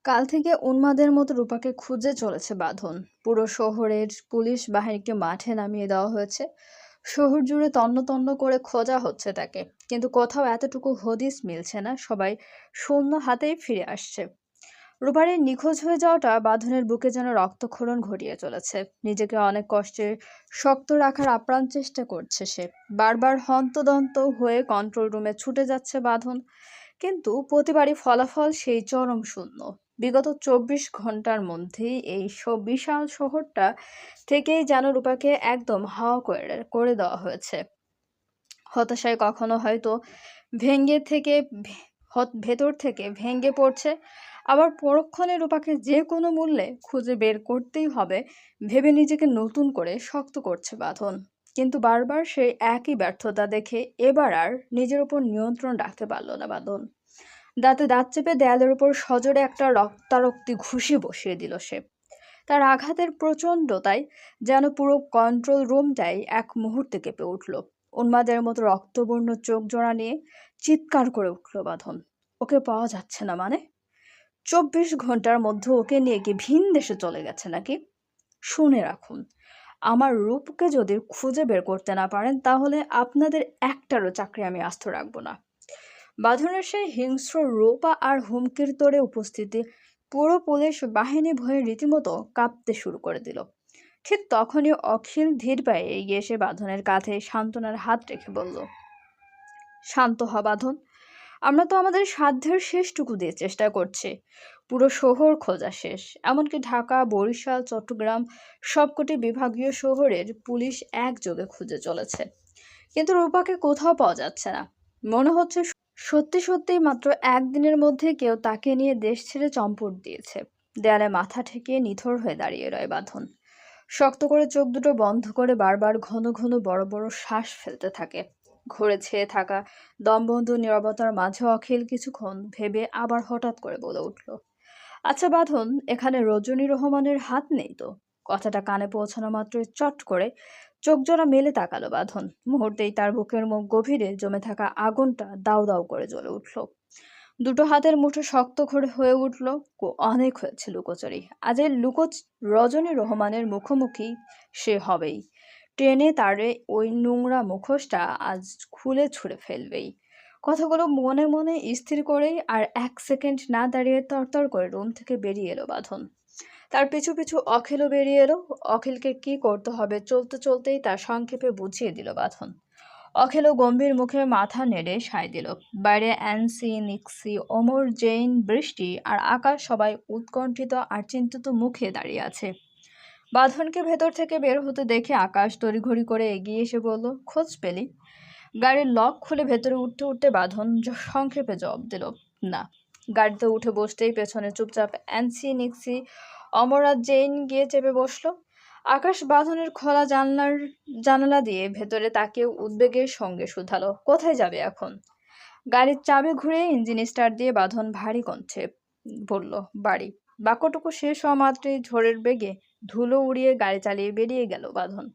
কাল থেকে উন্মাদের মতো রূপাকে খুঁজে চলেছে বাঁধন। পুরো শহরের পুলিশ বাহিনীকে মাঠে নামিয়ে দেওয়া হয়েছে। শহর জুড়ে তন্ন তন্ন করে খোঁজা হচ্ছে তাকে, কিন্তু কোথাও এতটুকু হদিস মিলছে না। সবাই শূন্য হাতেই ফিরে আসছে। রূপার এই নিখোঁজ হয়ে যাওয়াটা বাঁধনের বুকে যেন রক্তক্ষরণ ঘটিয়ে চলেছে। নিজেকে অনেক কষ্টে শক্ত রাখার আপ্রাণ চেষ্টা করছে সে। বারবার হন্তদন্ত হয়ে কন্ট্রোল রুমে ছুটে যাচ্ছে বাঁধন, কিন্তু প্রতিবারই ফলাফল সেই চরম শূন্য। বিগত ২৪ ঘন্টার মধ্যেই এই বিশাল শহরটা থেকেই যেন রূপাকে একদম হাওয়া করে করে দেওয়া হয়েছে। হতাশায় কখনো হয়তো ভেঙে থেকে ভেতর থেকে ভেঙে পড়ছে, আবার পরক্ষণে রূপাকে যে কোনো মূল্যে খুঁজে বের করতেই হবে ভেবে নিজেকে নতুন করে শক্ত করছে বাঁধন। কিন্তু বারবার সেই একই ব্যর্থতা দেখে এবার আর নিজের উপর নিয়ন্ত্রণ রাখতে পারল না বাঁধন। দাঁতে দাঁত চেপে দেয়ালের উপর সজোরে একটা রক্তারক্তি ঘুষি বসিয়ে দিল সে। তার আঘাতের প্রচণ্ডতায় যেন পুরো কন্ট্রোল রুমটাই এক মুহূর্তে কেঁপে উঠল। উন্মাদের মতো রক্তবর্ণ চোখ জোড়া নিয়ে চিৎকার করে উঠল বাঁধন। ওকে পাওয়া যাচ্ছে না মানে? ২৪ ঘন্টার মধ্যে ওকে নিয়ে কি ভিন দেশে চলে গেছে নাকি? শুনে রাখুন, আমার রূপকে যদি খুঁজে বের করতে না পারেন, তাহলে আপনাদের একটারও চাকরি আমি আস্ত রাখবো না। বাঁধনের সেই হিংস্র রূপ আর হুমকির তোড়ে উপস্থিতি পুরো পুলিশ বাহিনী ভয়ে রীতিমতো কাঁপতে শুরু করে দিল। ঠিক তখনই অখিল ধীর পায়ে এগিয়ে এসে বাঁধনের কাঁধে সান্ত্বনার হাত রেখে বলল, শান্ত হ বাঁধন। আমরা তো আমাদের সাধ্যের শেষটুকু দিয়ে চেষ্টা করছি। পুরো শহর খোঁজা শেষ, এমনকি ঢাকা, বরিশাল, চট্টগ্রাম সবকটি বিভাগীয় শহরের পুলিশ একযোগে খুঁজে চলেছে, কিন্তু রূপাকে কোথাও পাওয়া যাচ্ছে না। মনে হচ্ছে সত্যি সত্যিই মাত্র একদিনের মধ্যে কেউ তাকে নিয়ে দেশ ছেড়ে চম্পট দিয়েছে। দেয়ালে মাথা ঠেকিয়ে নিথর হয়ে দাঁড়িয়ে রয় বাঁধন। শক্ত করে চোখ দুটো বন্ধ করে বারবার ঘন ঘন বড় বড় শ্বাস ফেলতে থাকে। ঘুরে ছেয়ে থাকা দমবন্ধ নীরবতার মাঝে অখিল কিছুক্ষণ ভেবে আবার হঠাৎ করে বলে উঠল, আচ্ছা বাঁধন, এখানে রজনী রহমানের হাত নেই তো? কথাটা কানে পৌঁছানো মাত্রই চট করে চোখ জোড়া মেলে তাকালো বাঁধন। মুহূর্তেই তার বুকের মুখ গভীরে জমে থাকা আগুনটা দাউ দাউ করে জ্বলে উঠল। দুটো হাতের মুঠো শক্ত করে হয়ে উঠল। অনেক হয়েছে লুকোচুরি, আজ এই রজনী রহমানের মুখোমুখি সে হবেই। টেনে তারে ওই নোংরা মুখোশটা আজ খুলে ছুঁড়ে ফেলবেই। কথাগুলো মনে মনে স্থির করেই আর এক সেকেন্ড না দাঁড়িয়ে তরতর করে রুম থেকে বেরিয়ে এলো বাঁধন। তার পিছু পিছু অখিলও বেরিয়ে এলো। অখিলকে কি করতে হবে চলতে চলতেই তার সংক্ষেপে বুঝিয়ে দিল বাঁধন। অখিলও গম্ভীর মুখে মাথা নেড়ে সায় দিল। বাইরে অ্যান্সি, নিক্সি, ওমর, জেইন, বৃষ্টি আর আকাশ সবাই উৎকণ্ঠিত আর চিন্তিত মুখে দাঁড়িয়ে আছে। বাঁধনকে ভেতর থেকে বের হতে দেখে আকাশ তড়িঘড়ি করে এগিয়ে এসে বলল, খোঁজ পেলি? গাড়ির লক খুলে ভেতরে উঠতে উঠতে বাঁধন সংক্ষেপে জবাব দিল, না। গাড়িতে উঠে বসতেই পেছনে চুপচাপ অ্যান্সি, নিক্সি, অমর আর জেইন গিয়ে চেপে বসলো। আকাশ বাঁধনের খোলা জানালা দিয়ে ভেতরে তাকিয়ে উদ্বেগের সঙ্গে শুধালো, কোথায় যাবে এখন? গাড়ির চাবি ঘুরিয়ে ইঞ্জিন স্টার্ট দিয়ে বাঁধন ভারী কণ্ঠে বলল, বাড়ি। বাক্যটুকু শেষ হওয়া মাত্রই ঝড়ের বেগে ধুলো উড়িয়ে গাড়ি চালিয়ে বেরিয়ে গেল বাঁধন।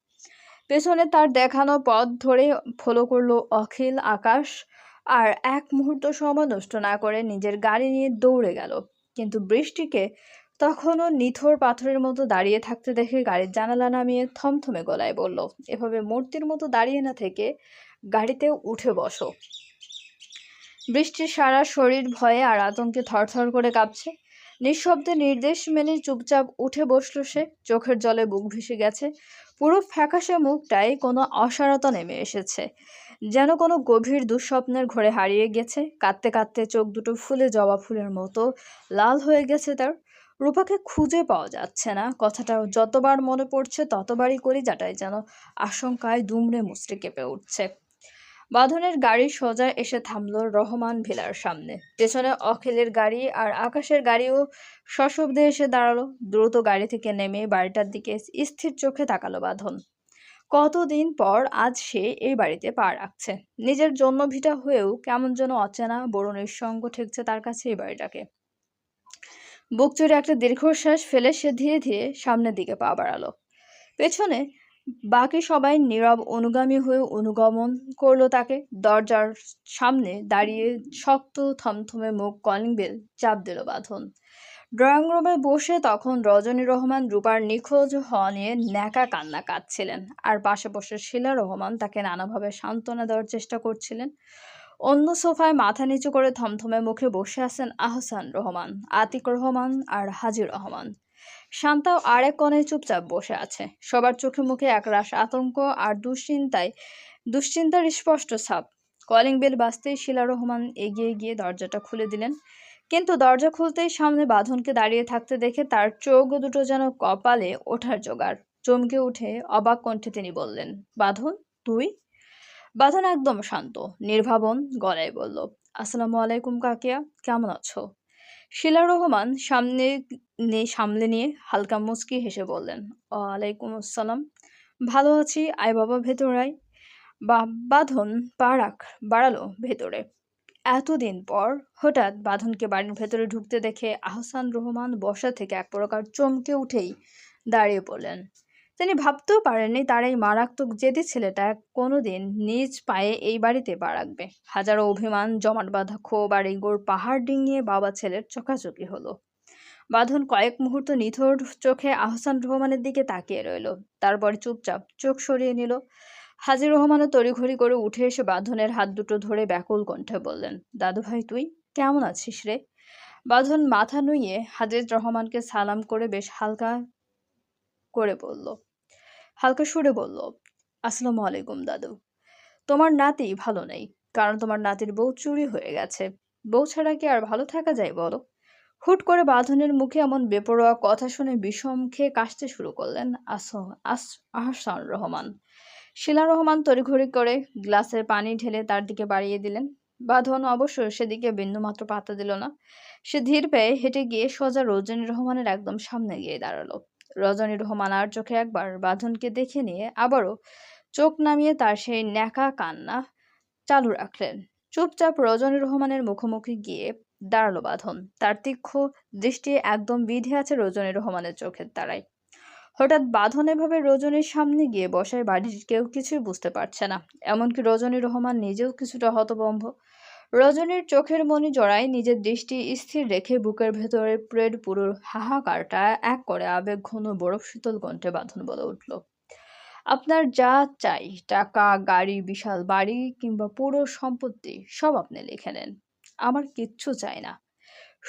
পেছনে তার দেখানো পথ ধরে ফলো করলো অখিল, আকাশ আর এক মুহূর্ত সময় নষ্ট না করে নিজের গাড়ি নিয়ে দৌড়ে গেল। কিন্তু বৃষ্টিকে তখনও নিথর পাথরের মতো দাঁড়িয়ে থাকতে দেখে গাড়ির জানালা নামিয়ে থমথমে গলায় বলল, এভাবে মূর্তির মতো দাঁড়িয়ে না থেকে গাড়িতে উঠে বসো। বৃষ্টির সারা শরীর ভয়ে আর আতঙ্কে থরথর করে কাঁপছে। নিঃশব্দে নির্দেশ মেনে চুপচাপ উঠে বসলো সে। চোখের জলে বুক ভেসে গেছে। পুরো ফ্যাকাশে মুখটায় কোনো অসারতা নেমে এসেছে, যেন কোনো গভীর দুঃস্বপ্নের ঘোরে হারিয়ে গেছে। কাঁদতে কাঁদতে চোখ দুটো ফুলে জবা ফুলের মতো লাল হয়ে গেছে তার। রূপাকে খুঁজে পাওয়া যাচ্ছে না, কথাটা যতবার মনে পড়ছে ততবারই কলিজাটায় যেন আশঙ্কায় দুমড়ে মুচড়ে কেঁপে উঠছে। বাঁধনের গাড়ি সোজা এসে থামলো রহমান ভিলার সামনে। পেছনে অখিলের গাড়ি আর আকাশের গাড়িও সশব্দে এসে দাঁড়ালো। দ্রুত গাড়ি থেকে নেমে বাড়িটার দিকে স্থির চোখে তাকালো বাঁধন। কতদিন পর আজ সে এই বাড়িতে পা রাখছে। নিজের জন্মভিটা হয়েও কেমন যেন অচেনা, বড় নিঃসঙ্গ ঠেকছে তার কাছে এই বাড়িটাকে। বুক চুড়ে একটা দীর্ঘশ্বাস ফেলে সে ধীরে ধীরে সামনের দিকে পা বাড়ালো। পেছনে বাকি সবাই নীরব অনুগামী হয়ে অনুগমন করলো তাকে। দরজার সামনে দাঁড়িয়ে শক্ত থমথমে মুখ কলিং বেল চাপ দিল বাঁধন। ড্রয়িং রুমে বসে তখন রজনী রহমান রূপার নিখোঁজ হওয়া নিয়ে ন্যাকা কান্না কাঁদছিলেন, আর পাশে বসে শিলা রহমান তাকে নানাভাবে সান্ত্বনা দেওয়ার চেষ্টা করছিলেন। অন্য সোফায় মাথা নিচু করে থমথমে মুখে বসে আছেন আহসান রহমান, আতিক রহমান আর হাজি রহমান। শান্তাও আরেক কোণে চুপচাপ বসে আছে। সবার চোখে মুখে একরাশ আতঙ্ক আর দুশ্চিন্তার স্পষ্ট ছাপ। কলিং বেল বাজতেই শিলা রহমান এগিয়ে গিয়ে দরজাটা খুলে দিলেন, কিন্তু দরজা খুলতেই সামনে বাঁধনকে দাঁড়িয়ে থাকতে দেখে তার চোখ দুটো যেন কপালে ওঠার জোগাড়। চমকে উঠে অবাক কণ্ঠে তিনি বললেন, বাঁধন, তুই? বাঁধন একদম শান্ত, নির্ভাবন গলায় বলল, আসসালামু আলাইকুম কাকিয়া, কেমন আছো? শিলা রহমান সামলে নিয়ে হালকা মুচকি হেসে বললেন, ওয়ালাইকুম আসসালাম, ভালো আছি, আয় বাবা ভেতরে আয়। বাঁধন বাড়ালো ভেতরে। এতদিন পর হঠাৎ বাঁধনকে বাড়ির ভেতরে ঢুকতে দেখে আহসান রহমান বসা থেকে এক প্রকার চমকে উঠেই দাঁড়িয়ে পড়লেন। তিনি ভাবতেও পারেননি তার এই মারাত্মক জেদি ছেলেটা কোনোদিন নিজ পায়ে এই বাড়িতে পা রাখবে। হাজারো অভিমান, জমাট বাঁধা ক্ষোভ আর ইগোর পাহাড় ডিঙিয়ে বাবা ছেলের চোখাচোখি হলো। বাঁধন কয়েক মুহূর্ত নিথর চোখে আহসান রহমানের দিকে তাকিয়ে রইল, তারপর চুপচাপ চোখ সরিয়ে নিল। হাজি রহমানও তড়িঘড়ি করে উঠে এসে বাঁধনের হাত দুটো ধরে ব্যাকুল কণ্ঠে বললেন, দাদু ভাই, তুই কেমন আছিস রে? বাঁধন মাথা নুইয়ে হাজির রহমানকে সালাম করে বেশ হালকা সুরে বলল, আসসালামু আলাইকুম দাদু। তোমার নাতি ভালো নেই, কারণ তোমার নাতির বউ চুরি হয়ে গেছে। বউ ছাড়া কি আর ভালো থাকা যায় বলো? হুট করে বাঁধনের মুখে এমন বেপরোয়া কথা শুনে বিষম খেয়ে কাশতে শুরু করলেন আহসান রহমান। শিলা রহমান তড়িঘড়ি করে গ্লাসের পানি ঢেলে তার দিকে বাড়িয়ে দিলেন। বাঁধন অবশ্য সেদিকে বিন্দুমাত্র পাত্তা দিল না। সে ধীর পায়ে হেঁটে গিয়ে সোজা রজনী রহমানের একদম সামনে গিয়ে দাঁড়ালো। রজনী রহমান আর চোখে একবার বাঁধনকে দেখে নিয়ে আবারও চোখ নামিয়ে তার সেই ন্যাকা কান্না চালু রাখলেন। চুপচাপ রজনী রহমানের মুখোমুখি গিয়ে দাঁড়ালো বাঁধন। তার তীক্ষ্ণ দৃষ্টি একদম বিঁধে আছে রজনী রহমানের চোখের তারায়। হঠাৎ বাঁধন এভাবে রজনীর সামনে গিয়ে বসায় বাড়ির কেউ কিছুই বুঝতে পারছে না, এমনকি রজনী রহমান নিজেও কিছুটা হতভম্ব। রজনীর চোখের মনি জড়ায় নিজের দৃষ্টি স্থির রেখে বুকের ভেতরে পুরো হাহাকারটা এক করে আবেগ ঘন বরফ শীতল কণ্ঠে বাঁধন বলে উঠল, আপনার যা চাই, টাকা, গাড়ি, বিশাল বাড়ি কিংবা পুরো সম্পত্তি, সব আপনি লিখে নেন। আমার কিচ্ছু চাই না,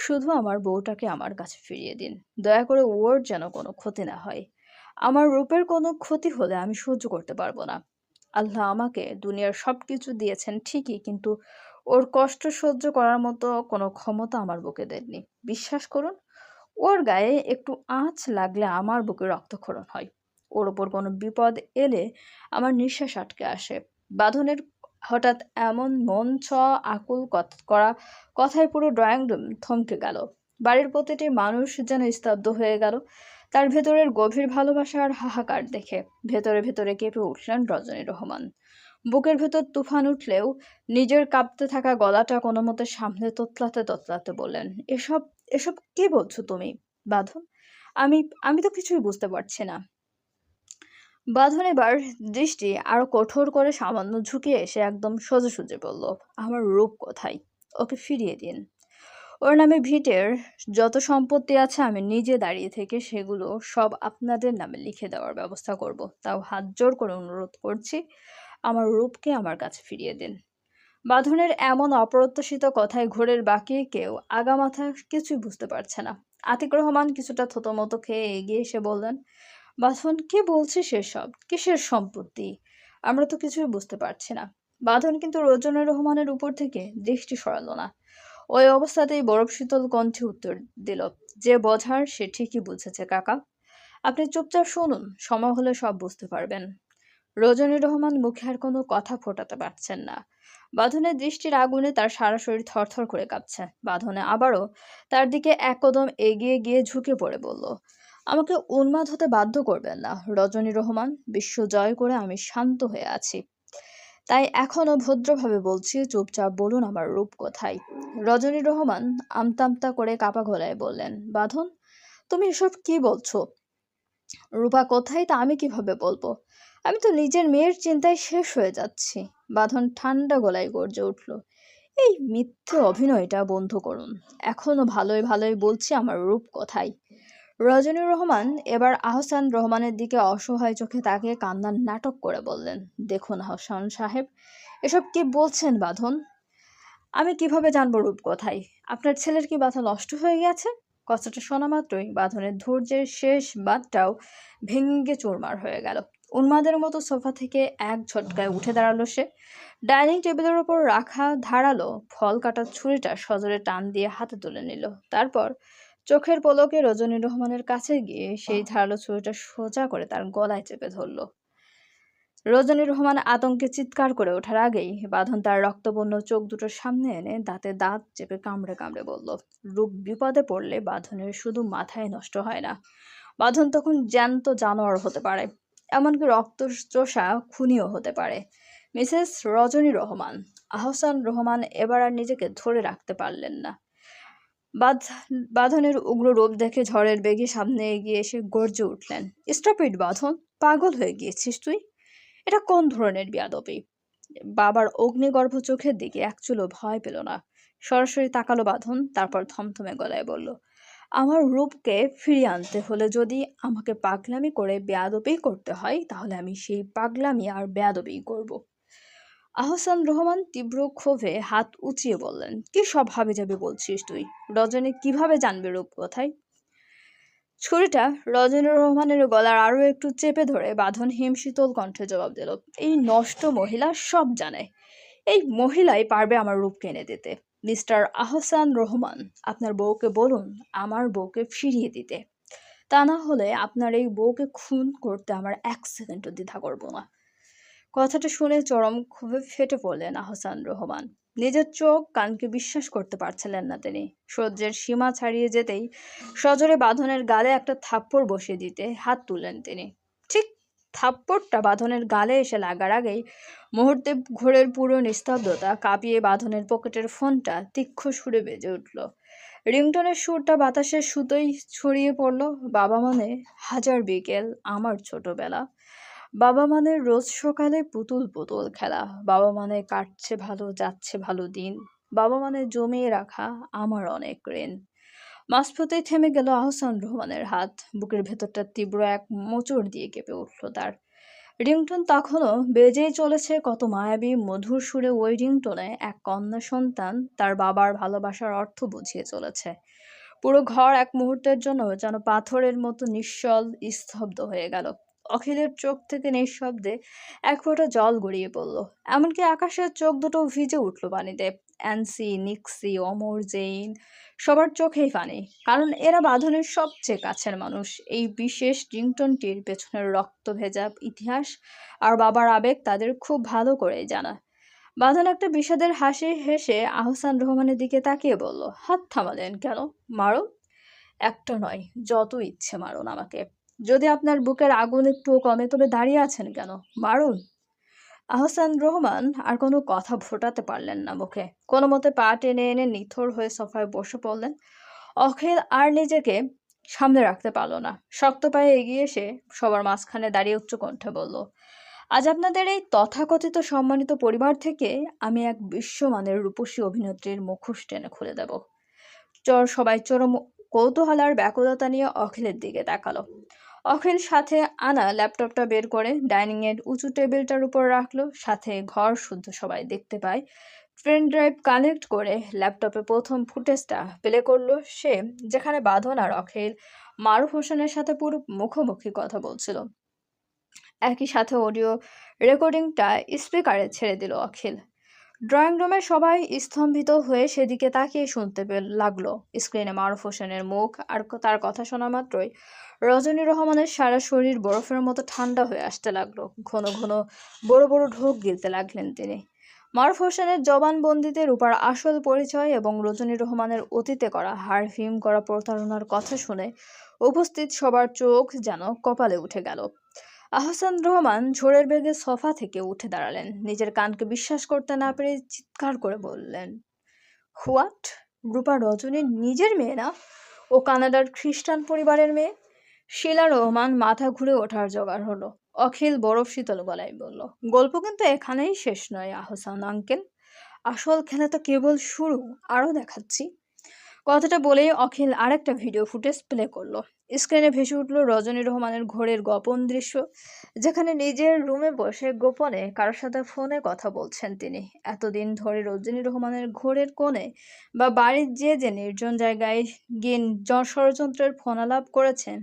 শুধু আমার বউটাকে আমার কাছে ফিরিয়ে দিন। দয়া করে ওর যেন কোনো ক্ষতি না হয়। আমার রূপের কোনো ক্ষতি হলে আমি সহ্য করতে পারবো না। আল্লাহ আমাকে দুনিয়ার সবকিছু দিয়েছেন ঠিকই, কিন্তু ওর কষ্ট সহ্য করার মতো কোনো ক্ষমতা আমার বুকে দেননি। বিশ্বাস করুন, ওর গায়ে একটু আঁচ লাগলে আমার বুকে রক্তক্ষরণ হয়। ওর ওপর কোনো বিপদ এলে আমার নিঃশ্বাস আটকে আসে। বাঁধনের হঠাৎ এমন মন ছোঁয়া আকুল করা কথায় পুরো ড্রয়িং রুম থমকে গেল। বাড়ির প্রতিটি মানুষ যেন স্তব্ধ হয়ে গেল তার ভেতরের গভীর ভালোবাসা আর হাহাকার দেখে। ভেতরে ভেতরে কেঁপে উঠলেন রজনী রহমান। বুকের ভেতর তুফান উঠলেও নিজের কাঁপতে থাকা গলাটা কোনো মতে সামলে তোতলাতে তোতলাতে বললেন, এসব এসব কি বলছো তুমি বাঁধন? আমি আমি তো কিছুই বুঝতে পারছি না। বাঁধন এবার দৃষ্টি আরো কঠোর করে সামান্য ঝুঁকিয়ে এসে একদম সোজাসুজি বলল, আমার রূপ কোথায়? ওকে ফিরিয়ে দিন। ওর নামে ভিটের যত সম্পত্তি আছে আমি নিজে দাঁড়িয়ে থেকে সেগুলো সব আপনাদের নামে লিখে দেওয়ার ব্যবস্থা করব। তাও হাত জোর করে অনুরোধ করছি, আমার রূপকে আমার কাছে ফিরিয়ে দিন। বাঁধনের এমন অপ্রত্যাশিত কথায় ঘোরের বাকি কেউ আগামাথা কিছুই বুঝতে পারছে না। আতিক রহমান কিছুটা থতমত খেয়ে এগিয়ে এসে বললেন, বাঁধন, কি বলছিস সেসব? কিসের সম্পত্তি? আমরা তো কিছুই বুঝতে পারছি না। বাঁধন কিন্তু রজনী রহমানের উপর থেকে দৃষ্টি সরালো না। ওই অবস্থাতেই বরফ শীতল কণ্ঠে উত্তর দিল, যে বোঝার সে ঠিকই বুঝেছে কাকা। আপনি চুপচাপ শুনুন, সময় হলে সব বুঝতে পারবেন। রজনী রহমান মুখে আর কোনো কথা ফোটাতে পারছেন না। বাঁধনের দৃষ্টির আগুনে তার সারা শরীর থরথর করে কাঁপছে। বাঁধনে আবারও তার দিকে এক কদম এগিয়ে গিয়ে ঝুঁকে পড়ে বলল, আমাকে উন্মাদ হতে বাধ্য করবেন না রজনী রহমান। বিশ্ব জয় করে আমি শান্ত হয়ে আছি, তাই এখনো ভদ্রভাবে বলছি, চুপচাপ বলুন আমার রূপ কোথায়। রজনী রহমান আমতা করে কাপা গলায় বললেন, বাঁধন, তুমি এসব কি বলছো? রূপা কোথায় তা আমি কিভাবে বলবো? আমি তো নিজের মেয়ের চিন্তায় শেষ হয়ে যাচ্ছি। বাঁধন ঠান্ডা গলায় গর্জে উঠল, এই মিথ্যে অভিনয়টা বন্ধ করুন। এখনো ভালোই ভালোই বলছি আমার রূপ কোথায়। রজনী রহমান এবার আহসান রহমানের দিকে অসহায় চোখে তাকিয়ে কান্নার নাটক করে বললেন, দেখুন আহসান সাহেব, এসব কি বলছেন বাঁধন? আমি কিভাবে জানবো রূপ কোথায়? আপনার ছেলের কি মাথা নষ্ট হয়ে গেছে? কথাটা শোনা মাত্রই বাঁধনের ধৈর্যের শেষ বাঁধটাও ভেঙে চুরমার হয়ে গেল। উন্মাদের মতো সোফা থেকে এক ঝটকায় উঠে দাঁড়ালো সে। ডাইনিং টেবিলের ওপর রাখা ধারালো ফল কাটার ছুরিটা সজোরে টান দিয়ে হাতে তুলে নিল। তারপর চোখের পলকে রজনী রহমানের কাছে গিয়ে সেই ধারালো ছুরিটা সোজা করে তার গলায় চেপে ধরল। রজনী রহমান আতঙ্কে চিৎকার করে ওঠার আগেই বাঁধন তার রক্তবর্ণ চোখ দুটোর সামনে এনে দাঁতে দাঁত চেপে কামড়ে কামড়ে বলল, রূপ বিপদে পড়লে বাঁধনের শুধু মাথায় নষ্ট হয় না, বাঁধন তখন জ্যান্ত জানোয়ার হতে পারে, এমনকি রক্তচোষা খুনিও হতে পারে। মিসেস রজনী রহমান। আহসান রহমান এবার আর নিজেকে ধরে রাখতে পারলেন না। বাঁধনের উগ্র রূপ দেখে ঝড়ের বেগে সামনে এগিয়ে এসে গর্জে উঠলেন, স্টপ ইট বাঁধন, পাগল হয়ে গিয়েছিস তুই? এটা কোন ধরনের বেয়াদবি? বাবার অগ্নিগর্ভ চোখের দিকে এক চুলো ভয় পেল না, সরাসরি তাকালো বাঁধন, তারপর থমথমে গলায় বলল, আমার রূপকে ফিরিয়ে আনতে হলে যদি আমাকে পাগলামি করে বেয়াদবি করতে হয়, তাহলে আমি সেই পাগলামি আর বেয়াদবি করব। আহসান রহমান তীব্র ক্ষোভে হাত উঁচিয়ে বললেন, কি সব হাবিজাবি বলছিস তুই? রজনী কিভাবে জানবে রূপ কোথায়? ছুরিটা রজনী রহমানের গলার আরো একটু চেপে ধরে বাঁধন হিমশীতল কণ্ঠে জবাব দিল, এই নষ্ট মহিলা সব জানে। এই মহিলাই পারবে আমার রূপকে এনে দিতে। মিস্টার আহসান রহমান, আপনার বউকে বলুন আমার বউকে ফিরিয়ে দিতে। তা না হলে আপনার এই বউকে খুন করতে আমার এক সেকেন্ডও দ্বিধা করব না। কথাটা শুনে চরম ক্ষোভে ফেটে পড়লেন আহসান রহমান। নিজের চোখ কানকে বিশ্বাস করতে পারছিলেন না তিনি। সহ্যের সীমা ছাড়িয়ে যেতেই সজোরে বাঁধনের গালে একটা থাপ্পড় বসিয়ে দিতে হাত তুললেন তিনি। ঠিক থাপ্পড়টা বাঁধনের গালে এসে লাগার আগেই মুহূর্তে ঘোরের পুরো নিস্তব্ধতা কাঁপিয়ে বাঁধনের পকেটের ফোনটা তীক্ষ্ণ সুরে বেজে উঠল। রিংটনের সুরটা বাতাসের সুতোই ছড়িয়ে পড়ল, বাবা মানে হাজার বিকেল আমার ছোটবেলা, বাবা মানে রোজ সকালে পুতুল পুতুল খেলা, বাবা মানে কাটছে ভালো যাচ্ছে ভালো দিন, বাবা মানে জমিয়ে রাখা আমার অনেক ঋণ। মাঝপথেই থেমে গেল আহসান রহমানের হাত, বুকের ভেতরটা তীব্র এক মোচড় দিয়ে কেঁপে উঠল তার। রিংটন তখনও বেজেই চলেছে, কত মায়াবী মধুর সুরে ওই রিংটনে এক কন্যা সন্তান তার বাবার ভালোবাসার অর্থ বুঝিয়ে চলেছে। পুরো ঘর এক মুহূর্তের জন্য যেন পাথরের মতো নিশ্চল স্তব্ধ হয়ে গেল। অখিলের চোখ থেকে নিঃশব্দে এক ফোঁটা জল গড়িয়ে পড়ল, এমনকি আকাশের চোখ দুটো ভিজে উঠল পানিতে। অ্যান্সি, নিক্সি, অমর, জেইন সবার চোখেই পানি, কারণ এরা বাঁধনের সবচেয়ে কাছের মানুষ। এই বিশেষ রিংটনটির পেছনের রক্ত ভেজা ইতিহাস আর বাবার আবেগ তাদের খুব ভালো করেই জানা। বাঁধন একটা বিষাদের হাসি হেসে আহসান রহমানের দিকে তাকিয়ে বলল, হাত থামালেন কেন? মারুন। একটা নয়, যত ইচ্ছে মারুন আমাকে। যদি আপনার বুকের আগুন একটুও কমে, তবে দাঁড়িয়ে আছেন কেন? মারুন। আহসান রহমান আর কোনো কথা ফোটাতে পারলেন না মুখে। কোনো মতে পা টেনে এনে নিথর হয়ে সোফায় বসে পড়লেন। অখিল আর নিজেকে সামনে রাখতে পারল না, শক্ত পায়ে এগিয়ে এসে সবার মাঝখানে দাঁড়িয়ে উচ্চ কণ্ঠে বলল, আজ আপনাদের এই তথাকথিত সম্মানিত পরিবার থেকে আমি এক বিশ্বমানের রূপসী অভিনেত্রীর মুখোশ টেনে খুলে দেব। সবাই চরম কৌতূহল আর ব্যাকুলতা নিয়ে অখিলের দিকে তাকালো। অখিল সাথে আনা ল্যাপটপটা বের করে ডাইনিং এর উঁচু টেবিলটার উপর রাখলো, সাথে ঘর শুদ্ধ সবাই দেখতে পায়। পেন ড্রাইভ কানেক্ট করে ল্যাপটপে প্রথম ফুটেজটা প্লে করলো সে, যেখানে বাঁধন আর অখিল মারুফ হোসেনের সাথে পুরো মুখোমুখি কথা বলছিল। একই সাথে অডিও রেকর্ডিংটা স্পিকারে ছেড়ে দিল অখিল। ড্রয়িং রুমে সবাই স্তম্ভিত হয়ে সেদিকে তাকিয়ে শুনতে লাগলো। স্ক্রিনে মারুফ হোসেনের মুখ, আর তার কথা শোনা মাত্রই রজনী রহমানের সারা শরীর বরফের মতো ঠান্ডা হয়ে আসতে লাগলো। ঘন ঘন বড় বড় ঢোক গিলতে লাগলেন তিনি। মারুফ হোসেনের জবানবন্দিতে রূপার আসল পরিচয় এবং রজনী রহমানের অতীতে করা হাড় হিম করা প্রতারণার কথা শুনে উপস্থিত সবার চোখ যেন কপালে উঠে গেল। আহসান রহমান ঝড়ের বেগে সোফা থেকে উঠে দাঁড়ালেন, নিজের কানকে বিশ্বাস করতে না পেরে চিৎকার করে বললেন, হোয়াট? রূপা রজনীর নিজের মেয়ে না, ও কানাডার খ্রিস্টান পরিবারের মেয়ে। শিলা রহমান মাথা ঘুরে ওঠার জোগাড় হলো। অখিল বরফ শীতল গলায় বলল, গল্প কিন্তু এখানেই শেষ নয় আহসান আঙ্কেল, আসল খেলা তো কেবল শুরু, আরো দেখাচ্ছি। কথাটা বলেই অখিল আরেকটা ভিডিও ফুটেজ প্লে করলো। স্ক্রিনে ভেসে উঠলো রজনী রহমানের ঘোরের গোপন দৃশ্য, যেখানে নিজের রুমে বসে গোপনে কারোর সাথে ফোনে কথা বলছেন তিনি। এতদিন ধরে রজনী রহমানের ঘোরের কোণে বা বাড়ির যে নির্জন জায়গায় গিয়ে ষড়যন্ত্রের ফোনালাপ করেছেন,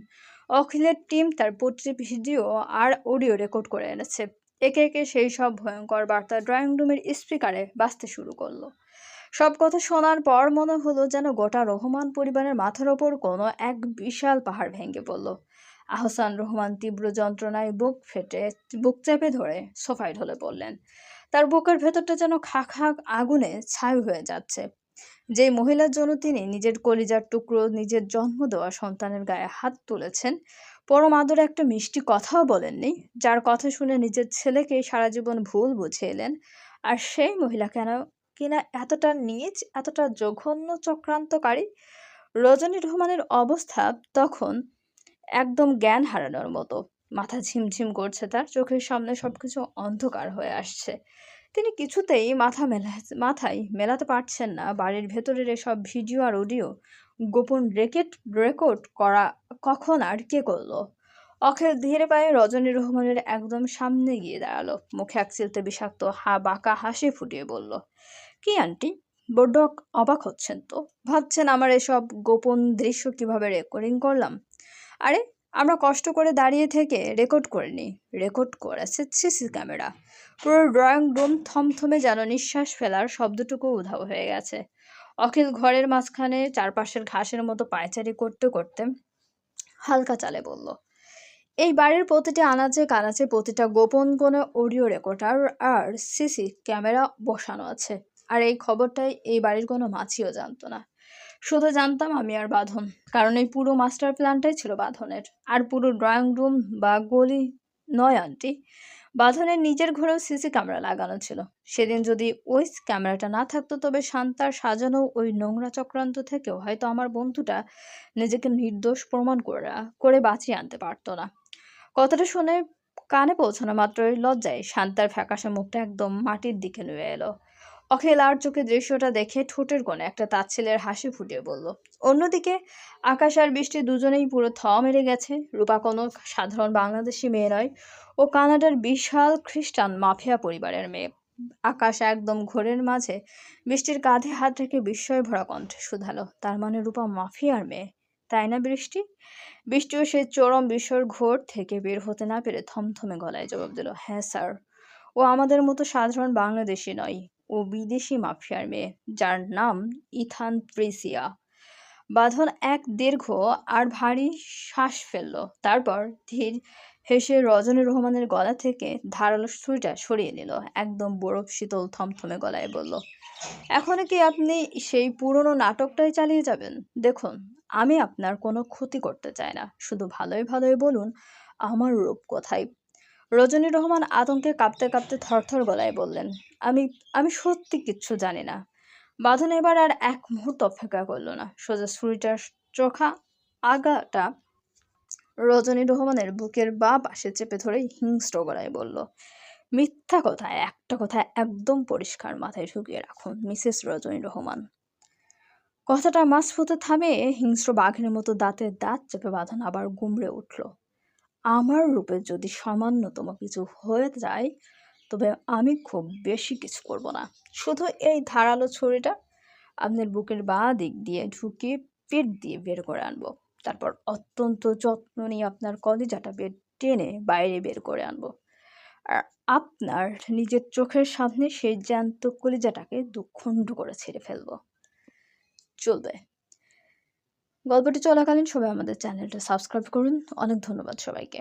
অখিলের টিম তার প্রতিটি ভিডিও আর অডিও রেকর্ড করে এনেছে। একে একে সেই সব ভয়ঙ্কর বার্তা ড্রয়িং রুমের স্পিকারে বাজতে শুরু করলো। সব কথা শোনার পর মনে হলো যেন গোটা রহমান পরিবারের মাথার ওপর কোনো এক বিশাল পাহাড় ভেঙে পড়ল। আহসান রহমান তীব্র যন্ত্রণায় বুক চেপে ধরে সোফায় ঢলে পড়লেন। তার বুকের ভেতরটা যেন খা খা আগুনে ছাই হয়ে যাচ্ছে। যেই মহিলার জন্য তিনি নিজের কলিজার টুকরো, নিজের জন্ম দেওয়া সন্তানের গায়ে হাত তুলেছেন, পরম আদরে একটা মিষ্টি কথাও বলেননি, যার কথা শুনে নিজের ছেলেকে সারা জীবন ভুল বুঝে এলেন, আর সেই মহিলা কেন কিনা এতটা নীচ, এতটা জঘন্য চক্রান্তকারী। রজনী রহমানের অবস্থা তখন একদম জ্ঞান হারানোর মতো। মাথা ঝিমঝিম করছে, তার চোখের সামনে সবকিছু অন্ধকার হয়ে আসছে। তিনি কিছুতেই মাথায় মেলাতে পারছেন না বাড়ির ভেতরের এসব ভিডিও আর অডিও গোপন রেকর্ড করা কখন আর কে করলো। অখিল ধীরে পায়ে রজনী রহমানের একদম সামনে গিয়ে দাঁড়ালো, মুখে এক চিলতে বিষাক্ত বাঁকা হাসি ফুটিয়ে বলল, কি আন্টি, বড্ড অবাক হচ্ছেন তো? ভাবছেন আমার এসব গোপন দৃশ্য কিভাবে রেকর্ডিং করলাম? আরে, আমরা কষ্ট করে দাঁড়িয়ে থেকে রেকর্ড করিনি, রেকর্ড করেছে সিসি ক্যামেরা। পুরো ড্রয়িং রুম থমথমে, যেন নিঃশ্বাস ফেলার শব্দটুকু উধাও হয়ে গেছে। অখিল ঘরের মাঝখানে চারপাশের ঘাসের মতো পায়চারি করতে করতে হালকা চালে বলল, এই বাড়ির প্রতিটি আনাচে কানাচে, প্রতিটা গোপন কোণে অডিও রেকর্ডার আর সিসি ক্যামেরা বসানো আছে। আর এই খবরটাই এই বাড়ির কোনো মাছিও জানতো না, শুধু জানতাম আমি আর বাঁধন। কারণ এই পুরো মাস্টার প্ল্যানটাই ছিল বাঁধনের, আর পুরো ড্রয়িং রুম বা গলি নয় আন্টি, বাঁধনের নিজের ঘরেও সিসি ক্যামেরা লাগানো ছিল। সেদিন যদি ওই ক্যামেরাটা না থাকতো, তবে শান্তার সাজানো ওই নোংরা চক্রান্ত থেকেও হয়তো আমার বন্ধুটা নিজেকে নির্দোষ প্রমাণ করে বাঁচিয়ে আনতে পারতো না। কথাটা শুনে কানে পৌঁছানো মাত্রই লজ্জায় শান্তার ফ্যাকাশে মুখটা একদম মাটির দিকে নুয়ে এলো। অখিল আর চোখে দৃশ্যটা দেখে ঠোঁটের কোণে একটা তাচ্ছিল্যের হাসি ফুটিয়ে বলল। অন্যদিকে আকাশ আর বৃষ্টি দুজনেই পুরো মেরে গেছে। রূপা কোনো সাধারণ বাংলাদেশি মেয়ে নয়, ও কানাডার বিশাল খ্রিস্টান মাফিয়া পরিবারের মেয়ে। আকাশ একদম ঘোরের মাঝে বৃষ্টির কাঁধে হাত রেখে বিস্ময় ভরা কণ্ঠে শুধালো, তার মানে রূপা মাফিয়ার মেয়ে, তাই না বৃষ্টি? বৃষ্টিও সেই চরম বিস্ময়ের ঘোর থেকে বের হতে না পেরে থমথমে গলায় জবাব দিল, হ্যাঁ স্যার, ও আমাদের মতো সাধারণ বাংলাদেশি নয়, ও বিদেশি মাফিয়ার মেয়ে, যার নাম ইথান প্রিসিয়া। বাঁধন এক দীর্ঘ আর ভারী শ্বাস ফেলল, তারপর ধীর হেসে রজনী রহমানের গলা থেকে ধারালো ছুরিটা সরিয়ে নিল, একদম বরফ শীতল থমথমে গলায় বলল, এখনো কি আপনি সেই পুরনো নাটকটাই চালিয়ে যাবেন? দেখুন, আমি আপনার কোনো ক্ষতি করতে চাই না, শুধু ভালোই ভালোই বলুন আমার রূপ কোথায়। রজনী রহমান আতঙ্কে কাঁপতে কাঁপতে থরথর গলায় বললেন, আমি আমি সত্যি কিচ্ছু জানি না। বাঁধন এবার আর এক মুহূর্ত অপেক্ষা করল না, সোজা ছুরিটার চোখা আগাটা রজনী রহমানের বুকের বাঁ পাশে চেপে ধরে হিংস্র গলায় বলল, মিথ্যা কথা, একটা কথা একদম পরিষ্কার মাথায় ঢুকিয়ে রাখুন মিসেস রজনী রহমান। কথাটা মাঝপথে থামিয়ে হিংস্র বাঘের মতো দাঁতে দাঁত চেপে বাঁধন আবার গুমড়ে উঠল, আমার রূপে যদি সামান্যতম কিছু হয়ে যায়, তবে আমি খুব বেশি কিছু করব না, শুধু এই ধারালো ছুরিটা আপনার বুকের বাঁ দিক দিয়ে ঢুকিয়ে পেট দিয়ে বের করে আনবো, তারপর অত্যন্ত যত্ন নিয়ে আপনার কলিজাটা টেনে বাইরে বের করে আনবো, আর আপনার নিজের চোখের সামনে সেই জ্যান্ত কলিজাটাকে দুখণ্ড করে ছিঁড়ে ফেলবো। চলবে। গল্পটি চলাকালীন সবাই আমাদের চ্যানেলটা সাবস্ক্রাইব করুন। অনেক ধন্যবাদ সবাইকে।